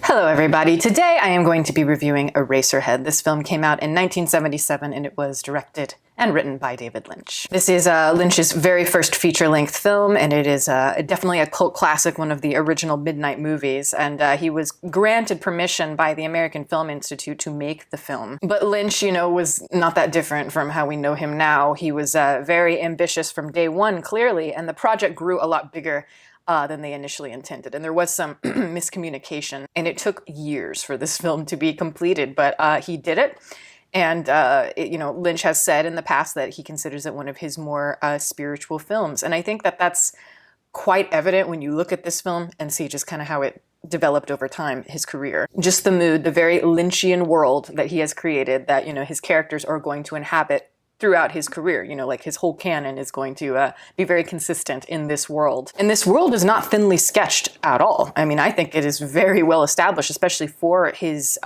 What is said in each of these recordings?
Hello everybody, today I am going to be reviewing Eraserhead. This film came out in 1977 and it was directed and written by David Lynch. This is Lynch's very first feature-length film, and it is definitely a cult classic, one of the original midnight movies, and he was granted permission by the American Film Institute to make the film. But Lynch, was not that different from how we know him now. He was very ambitious from day one, clearly, and the project grew a lot bigger than they initially intended. And there was some miscommunication, and it took years for this film to be completed, but he did it. And, Lynch has said in the past that he considers it one of his more spiritual films. And I think that that's quite evident when you look at this film and see just kind of how it developed over time, his career. Just the mood, the very Lynchian world that he has created that, his characters are going to inhabit throughout his career. Like his whole canon is going to be very consistent in this world. And this world is not thinly sketched at all. I mean, I think it is very well established, especially for his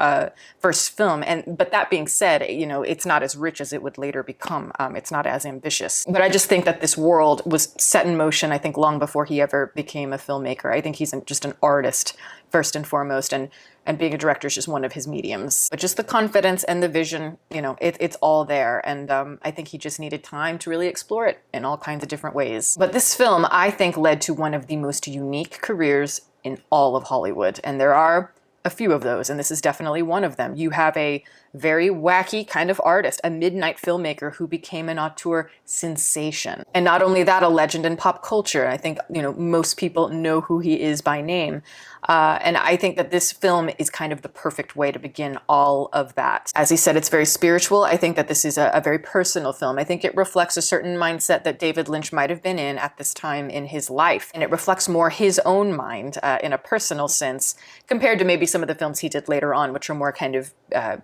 first film. But that being said, it's not as rich as it would later become. It's not as ambitious. But I just think that this world was set in motion, I think, long before he ever became a filmmaker. I think he's just an artist, first and foremost, and being a director is just one of his mediums. But just the confidence and the vision, it's all there. And I think he just needed time to really explore it in all kinds of different ways. But this film, I think, led to one of the most unique careers in all of Hollywood. And there are a few of those, and this is definitely one of them. You have a very wacky kind of artist, a midnight filmmaker who became an auteur sensation. And not only that, a legend in pop culture. I think, most people know who he is by name. And I think that this film is kind of the perfect way to begin all of that. As he said, it's very spiritual. I think that this is a very personal film. I think it reflects a certain mindset that David Lynch might have been in at this time in his life. And it reflects more his own mind in a personal sense compared to maybe some of the films he did later on, which are more kind of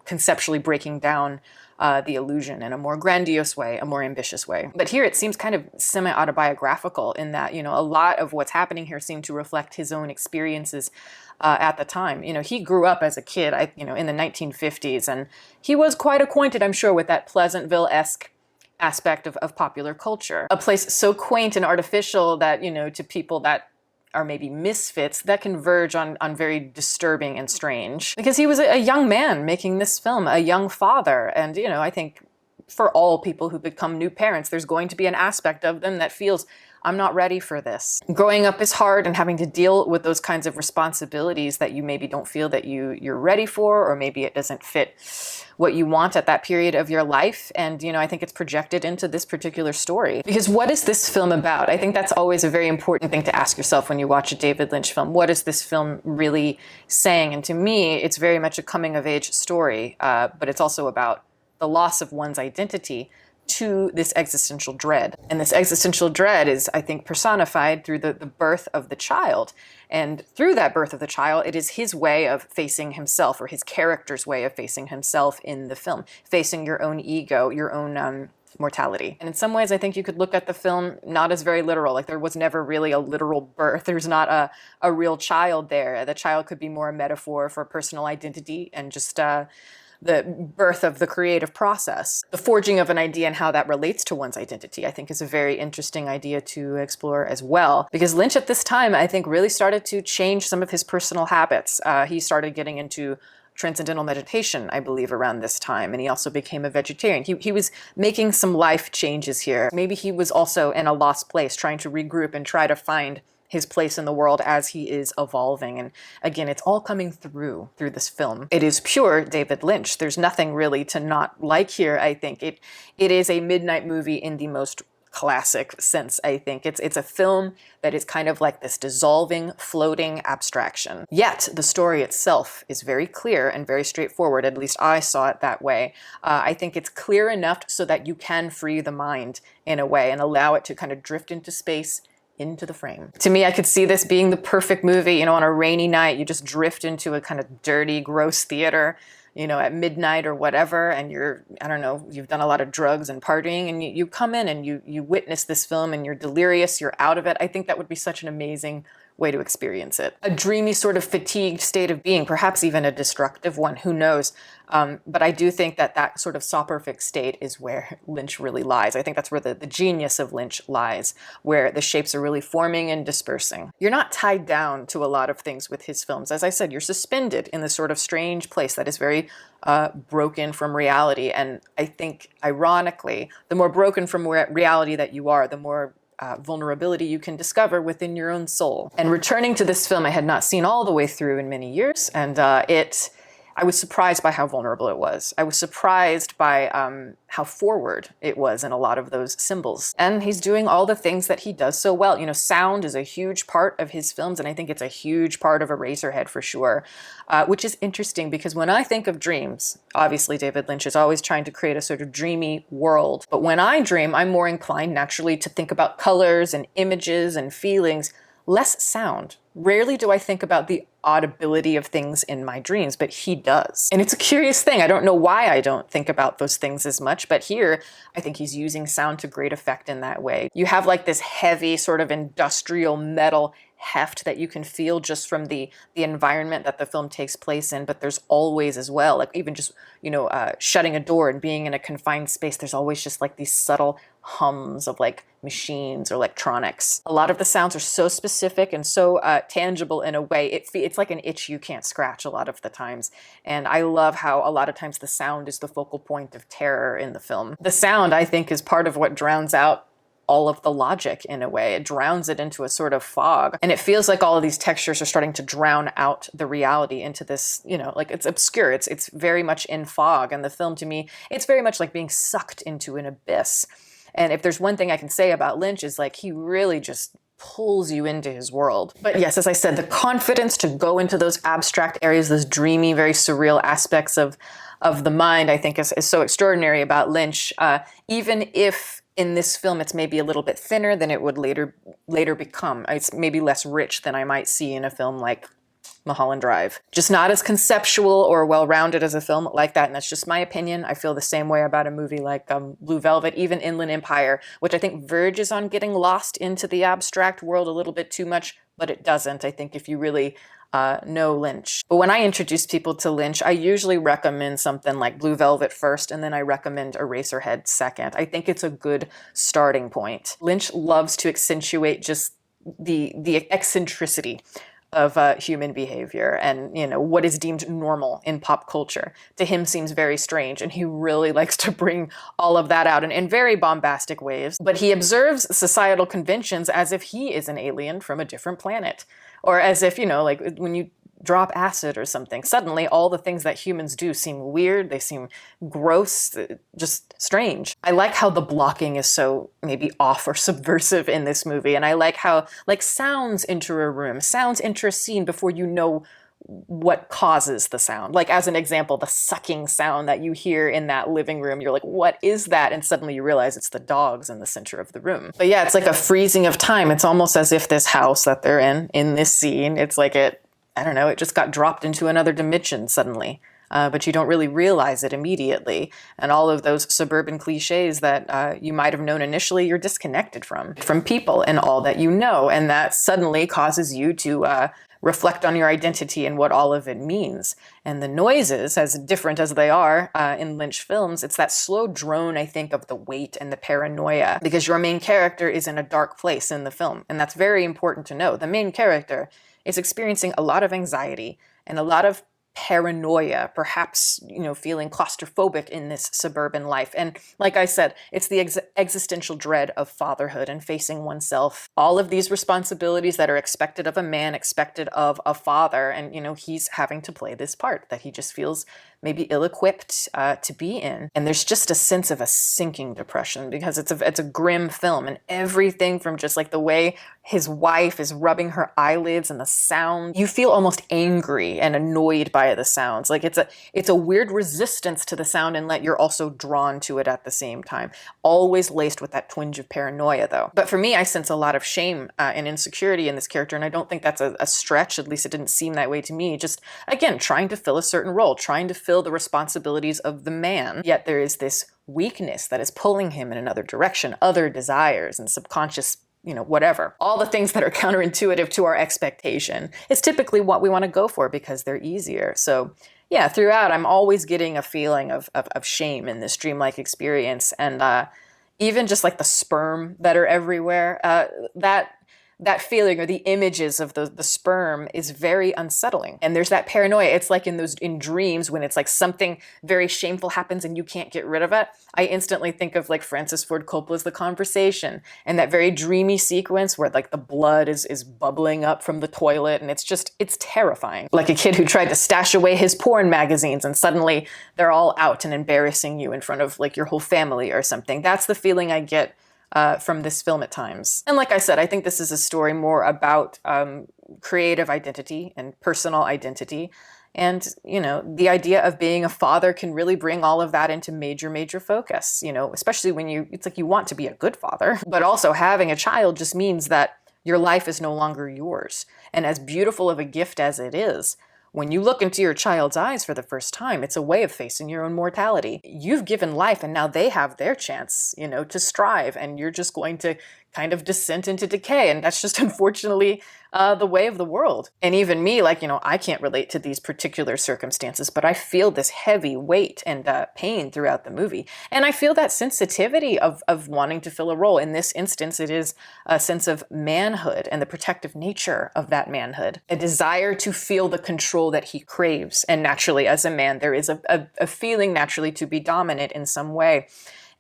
conceptually breaking down the illusion in a more grandiose way, a more ambitious way. But here it seems kind of semi-autobiographical in that, a lot of what's happening here seem to reflect his own experiences at the time. He grew up as a kid, in the 1950s, and he was quite acquainted, I'm sure, with that Pleasantville-esque aspect of popular culture. A place so quaint and artificial that, to people that are maybe misfits, that converge on very disturbing and strange. Because he was a young man making this film, a young father, and I think for all people who become new parents, there's going to be an aspect of them that feels, I'm not ready for this. Growing up is hard, and having to deal with those kinds of responsibilities that you maybe don't feel that you're ready for, or maybe it doesn't fit what you want at that period of your life. And, I think it's projected into this particular story. Because what is this film about? I think that's always a very important thing to ask yourself when you watch a David Lynch film. What is this film really saying? And to me, it's very much a coming-of-age story, but it's also about the loss of one's identity to this existential dread. And this existential dread is, I think, personified through the birth of the child. And through that birth of the child, it is his way of facing himself, or his character's way of facing himself in the film, facing your own ego, your own mortality. And in some ways, I think you could look at the film not as very literal, like there was never really a literal birth. There's not a real child there. The child could be more a metaphor for personal identity and just the birth of the creative process. The forging of an idea and how that relates to one's identity, I think, is a very interesting idea to explore as well. Because Lynch at this time, I think, really started to change some of his personal habits. He started getting into transcendental meditation, I believe, around this time, and he also became a vegetarian. He was making some life changes here. Maybe he was also in a lost place, trying to regroup and try to find his place in the world as he is evolving. And again, it's all coming through this film. It is pure David Lynch. There's nothing really to not like here, I think. It is a midnight movie in the most classic sense, I think. It's a film that is kind of like this dissolving, floating abstraction. Yet, the story itself is very clear and very straightforward. At least I saw it that way. I think it's clear enough so that you can free the mind in a way and allow it to kind of drift into space, into the frame. To me, I could see this being the perfect movie, on a rainy night, you just drift into a kind of dirty, gross theater, at midnight or whatever, and you've done a lot of drugs and partying, and you come in and you witness this film and you're delirious, you're out of it. I think that would be such an amazing way to experience it. A dreamy sort of fatigued state of being, perhaps even a destructive one, who knows? But I do think that that sort of soporific state is where Lynch really lies. I think that's where the genius of Lynch lies, where the shapes are really forming and dispersing. You're not tied down to a lot of things with his films. As I said, you're suspended in this sort of strange place that is very broken from reality. And I think, ironically, the more broken from reality that you are, the more vulnerability you can discover within your own soul. And returning to this film, I had not seen all the way through in many years, and I was surprised by how vulnerable it was. I was surprised by how forward it was in a lot of those symbols. And he's doing all the things that he does so well. You know, sound is a huge part of his films, and I think it's a huge part of Eraserhead for sure, which is interesting because when I think of dreams, obviously David Lynch is always trying to create a sort of dreamy world. But when I dream, I'm more inclined naturally to think about colors and images and feelings, less sound. Rarely do I think about the audibility of things in my dreams, but he does. And it's a curious thing. I don't know why I don't think about those things as much, but here I think he's using sound to great effect in that way. You have like this heavy sort of industrial metal heft that you can feel just from the environment that the film takes place in, but there's always as well, like even just, you know, shutting a door and being in a confined space, there's always just like these subtle hums of like machines or electronics. A lot of the sounds are so specific and so tangible in a way. It's like an itch you can't scratch a lot of the times. And I love how a lot of times the sound is the focal point of terror in the film. The sound, I think, is part of what drowns out all of the logic in a way. It drowns it into a sort of fog. And it feels like all of these textures are starting to drown out the reality into this, you know, like it's obscure. It's very much in fog. And the film, to me, it's very much like being sucked into an abyss. And if there's one thing I can say about Lynch is like he really just pulls you into his world. But yes, as I said, the confidence to go into those abstract areas, those dreamy, very surreal aspects of the mind, I think is so extraordinary about Lynch. Even if in this film it's maybe a little bit thinner than it would later become. It's maybe less rich than I might see in a film like Mulholland Drive. Just not as conceptual or well-rounded as a film like that, and that's just my opinion. I feel the same way about a movie like Blue Velvet, even Inland Empire, which I think verges on getting lost into the abstract world a little bit too much, but it doesn't, I think, if you really know Lynch. But when I introduce people to Lynch, I usually recommend something like Blue Velvet first, and then I recommend Eraserhead second. I think it's a good starting point. Lynch loves to accentuate just the eccentricity of human behavior, and you know what is deemed normal in pop culture to him seems very strange, and he really likes to bring all of that out in very bombastic ways. But he observes societal conventions as if he is an alien from a different planet, or as if, you know, like when you drop acid or something, suddenly all the things that humans do seem weird, they seem gross, just strange. I like how the blocking is so maybe off or subversive in this movie, and I like how like sounds enter a room, sounds enter a scene before you know what causes the sound. Like as an example, the sucking sound that you hear in that living room, you're like, what is that? And suddenly you realize it's the dogs in the center of the room. But yeah, it's like a freezing of time. It's almost as if this house that they're in this scene, it's like I don't know, it just got dropped into another dimension suddenly. But you don't really realize it immediately. And all of those suburban cliches that you might have known initially, you're disconnected from people and all that you know. And that suddenly causes you to reflect on your identity and what all of it means. And the noises, as different as they are in Lynch films, it's that slow drone, I think, of the weight and the paranoia, because your main character is in a dark place in the film. And that's very important to know. The main character is experiencing a lot of anxiety and a lot of paranoia, perhaps, you know, feeling claustrophobic in this suburban life. And like I said, it's the existential dread of fatherhood and facing oneself. All of these responsibilities that are expected of a man, expected of a father, and, you know, he's having to play this part that he just feels maybe ill-equipped to be in. And there's just a sense of a sinking depression because it's a grim film, and everything from just like the way his wife is rubbing her eyelids and the sound, you feel almost angry and annoyed by the sounds. Like it's a weird resistance to the sound, and yet you're also drawn to it at the same time. Always laced with that twinge of paranoia though. But for me, I sense a lot of shame and insecurity in this character, and I don't think that's a stretch. At least it didn't seem that way to me. Just, again, trying to fill a certain role, trying to fill the responsibilities of the man. Yet there is this weakness that is pulling him in another direction, other desires and subconscious whatever. All the things that are counterintuitive to our expectation is typically what we want to go for because they're easier. So yeah, throughout, I'm always getting a feeling of shame in this dreamlike experience. And even just like the sperm that are everywhere, that feeling or the images of the sperm is very unsettling. And there's that paranoia. It's like in dreams when it's like something very shameful happens and you can't get rid of it. I instantly think of like Francis Ford Coppola's The Conversation and that very dreamy sequence where like the blood is bubbling up from the toilet, and it's terrifying. Like a kid who tried to stash away his porn magazines and suddenly they're all out and embarrassing you in front of like your whole family or something. That's the feeling I get from this film at times. And like I said, I think this is a story more about creative identity and personal identity. And, the idea of being a father can really bring all of that into major focus, especially when it's like you want to be a good father. But also having a child just means that your life is no longer yours. And as beautiful of a gift as it is, when you look into your child's eyes for the first time, it's a way of facing your own mortality. You've given life and now they have their chance, to strive, and you're just going to kind of descent into decay. And that's just unfortunately the way of the world. And even me, I can't relate to these particular circumstances, but I feel this heavy weight and pain throughout the movie. And I feel that sensitivity of wanting to fill a role. In this instance, it is a sense of manhood and the protective nature of that manhood, a desire to feel the control that he craves. And naturally, as a man, there is a feeling naturally to be dominant in some way.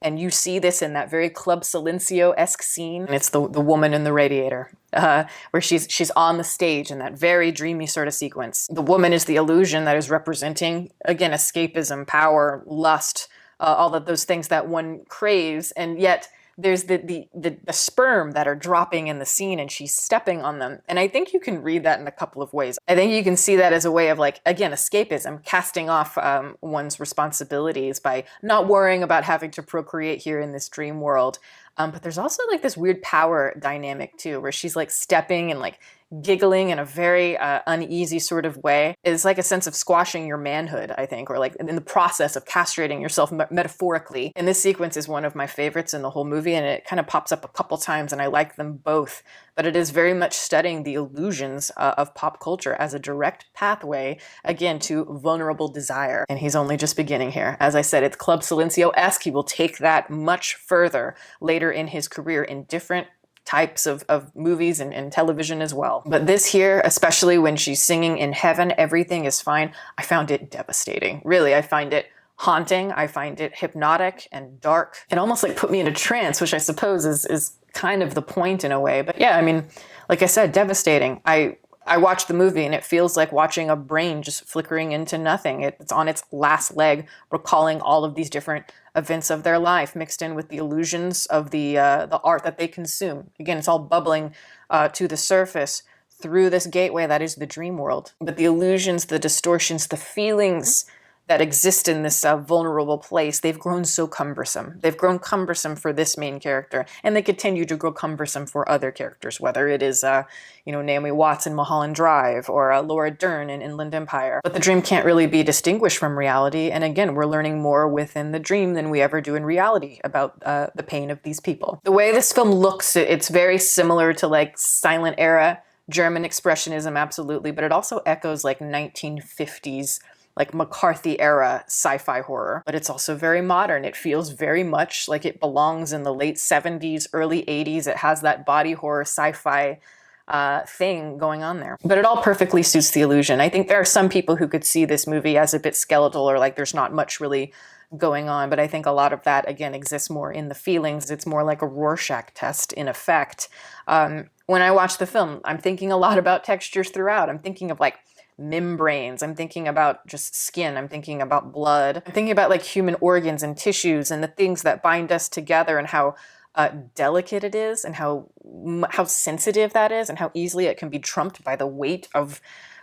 And you see this in that very Club Silencio-esque scene. And it's the woman in the radiator, where she's on the stage in that very dreamy sort of sequence. The woman is the illusion that is representing, again, escapism, power, lust, all of those things that one craves. And yet there's the sperm that are dropping in the scene and she's stepping on them. And I think you can read that in a couple of ways. I think you can see that as a way of again, escapism, casting off one's responsibilities by not worrying about having to procreate here in this dream world. But there's also this weird power dynamic too, where she's stepping and giggling in a very uneasy sort of way. It's like a sense of squashing your manhood, I think, or in the process of castrating yourself metaphorically. And this sequence is one of my favorites in the whole movie, and it kind of pops up a couple times, and I like them both. But it is very much studying the illusions of pop culture as a direct pathway, again, to vulnerable desire. And he's only just beginning here. As I said, it's Club Silencio-esque. He will take that much further later in his career in different types of movies and television as well. But this here, especially when she's singing in heaven, everything is fine, I found it devastating. Really, I find it haunting. I find it hypnotic and dark. It almost put me in a trance, which I suppose is kind of the point in a way. But yeah, I mean, like I said, devastating. I watched the movie and it feels like watching a brain just flickering into nothing. It's on its last leg, recalling all of these different events of their life mixed in with the illusions of the art that they consume. Again, it's all bubbling to the surface through this gateway that is the dream world. But the illusions, the distortions, the feelings that exist in this vulnerable place, they've grown so cumbersome. They've grown cumbersome for this main character, and they continue to grow cumbersome for other characters, whether it is, Naomi Watts in Mulholland Drive or Laura Dern in Inland Empire. But the dream can't really be distinguished from reality, and again, we're learning more within the dream than we ever do in reality about the pain of these people. The way this film looks, it's very similar to silent era German expressionism, absolutely, but it also echoes 1950s McCarthy era sci-fi horror, but it's also very modern. It feels very much like it belongs in the late 70s, early 80s. It has that body horror sci-fi thing going on there. But it all perfectly suits the illusion. I think there are some people who could see this movie as a bit skeletal or there's not much really going on, but I think a lot of that, again, exists more in the feelings. It's more like a Rorschach test in effect. When I watch the film, I'm thinking a lot about textures throughout. I'm thinking of membranes. I'm thinking about just skin. I'm thinking about blood. I'm thinking about human organs and tissues and the things that bind us together and how delicate it is and how sensitive that is and how easily it can be trumped by the weight of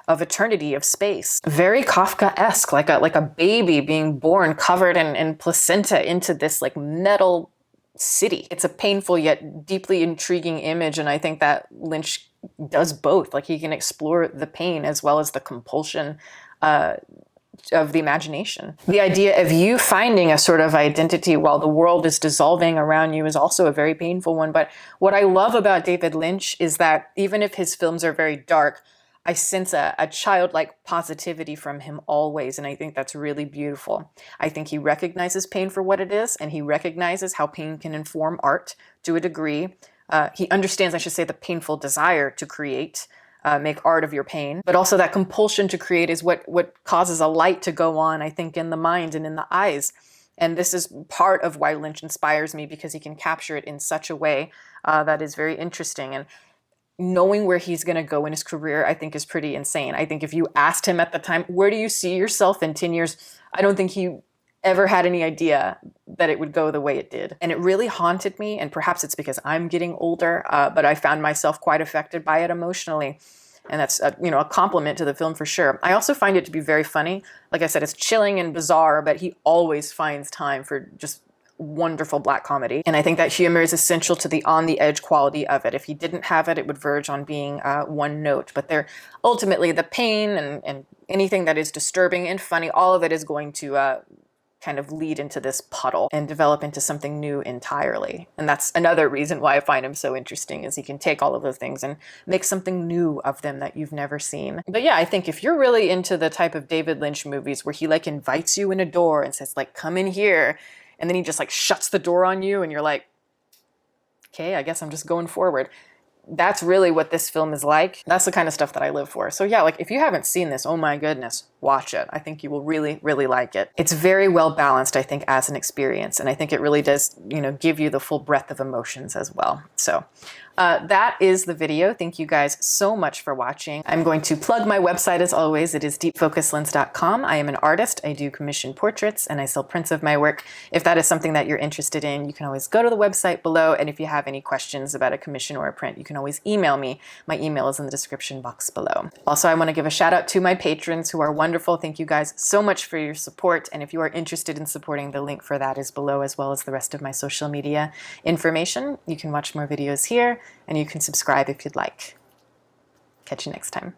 eternity, of space. Very Kafkaesque, like a baby being born covered in placenta into this metal city. It's a painful yet deeply intriguing image, and I think that Lynch does both. He can explore the pain as well as the compulsion of the imagination. The idea of you finding a sort of identity while the world is dissolving around you is also a very painful one. But what I love about David Lynch is that even if his films are very dark, I sense a childlike positivity from him always, and I think that's really beautiful. I think he recognizes pain for what it is, and he recognizes how pain can inform art to a degree. He understands, I should say, the painful desire to create, make art of your pain, but also that compulsion to create is what causes a light to go on, I think, in the mind and in the eyes. And this is part of why Lynch inspires me, because he can capture it in such a way that is very interesting. And knowing where he's going to go in his career, I think, is pretty insane. I think if you asked him at the time, where do you see yourself in 10 years? I don't think he ever had any idea that it would go the way it did. And it really haunted me, and perhaps it's because I'm getting older, but I found myself quite affected by it emotionally. And that's a compliment to the film for sure. I also find it to be very funny. Like I said, it's chilling and bizarre, but he always finds time for just wonderful black comedy. And I think that humor is essential to the on-the-edge quality of it. If he didn't have it, it would verge on being one note. But they're ultimately the pain and anything that is disturbing and funny, all of it is going to kind of lead into this puddle and develop into something new entirely. And that's another reason why I find him so interesting, is he can take all of those things and make something new of them that you've never seen. But yeah, I think if you're really into the type of David Lynch movies where he like invites you in a door and says like, come in here, and then he just like shuts the door on you and you're like, okay, I guess I'm just going forward. That's really what this film is like. That's the kind of stuff that I live for. So yeah, like if you haven't seen this, oh my goodness, watch it. I think you will really, really like it. It's very well balanced, I think, as an experience. And I think it really does, give you the full breadth of emotions as well. So that is the video. Thank you guys so much for watching. I'm going to plug my website as always. It is deepfocuslens.com. I am an artist. I do commission portraits and I sell prints of my work. If that is something that you're interested in, you can always go to the website below. And if you have any questions about a commission or a print, you can always email me. My email is in the description box below. Also, I want to give a shout out to my patrons who are wonderful. Thank you guys so much for your support. And if you are interested in supporting, the link for that is below, as well as the rest of my social media information. You can watch more videos here and you can subscribe if you'd like. Catch you next time.